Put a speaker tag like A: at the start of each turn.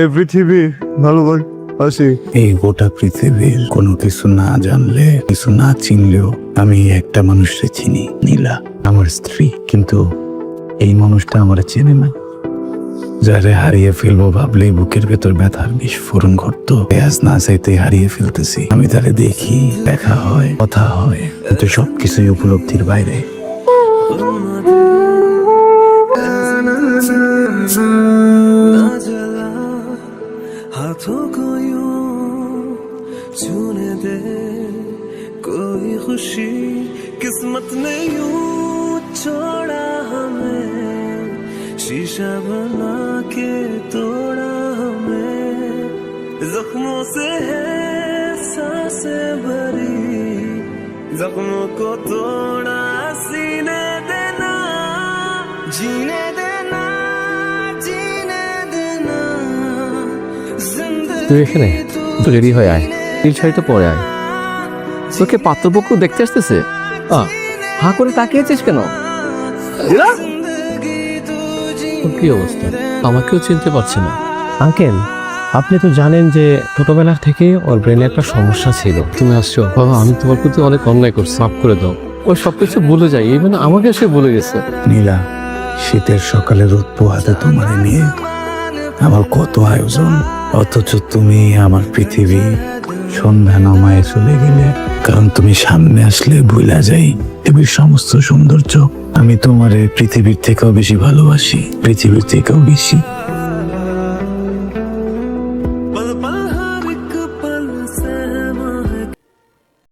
A: এই পৃথিবী ভালোবাসি। এই গোটা পৃথিবীর কোনো কিছু না জানলে, কিছু না চিনলেও আমি একটা মানুষকে চিনি, নীলা, আমার স্ত্রী। কিন্তু এই মানুষটা আমার চেনে না। যারে হারিয়ে ফেলবো ভাবলেই বুকের ভেতর ব্যথার বিস্ফোরণ ঘটতো। আজ না চাইতে হারিয়ে ফেলতেছি। আমি তারে দেখি, দেখা হয়, কথা হয়, কিন্তু সবকিছুই উপলব্ধির বাইরে।
B: हाथों को यूं छूने दे, कोई खुशी किस्मत ने यूं छोड़ा हमें, शीशा बना के तोड़ा हमें, जख्मों से है सांसें भरी, जख्मों को तोड़ा सीने देना, जीने देना, जीने देना।
C: তুই এখানে তো রেডি হয়ে আয়, নীল শাড়িটা পরে আয়। তোকে পাত্রপক্ষ দেখতে আসতেছে, হা করে তাকিয়েছিস কেন? তোর কি অবস্থা? আমাকেও চিনতে পারছি না।
D: আঙ্কেল, আপনি তো জানেন যে ছোটবেলা থেকে ওর ব্রেনে একটা সমস্যা ছিল।
C: তুমি আসছো বাবা, আমি তোমার প্রতি অনেক অন্যায় করছি, মাফ করে দাও। ও সবকিছু ভুলে যায়, এই মানে আমাকে সে ভুলে গেছে।
A: নীলা, শীতের সকালে রোদ পোহাতে তোমারে নিয়ে আমার কত আয়োজন, অথচ তুমি আমার পৃথিবী। সন্ধ্যা নামায় চলে গেলে, কারণ তুমি সামনে আসলে ভুলা যাই পৃথিবীর সমস্ত সৌন্দর্য। আমি তোমারে পৃথিবীর থেকেও বেশি ভালোবাসি, পৃথিবীর থেকেও বেশি।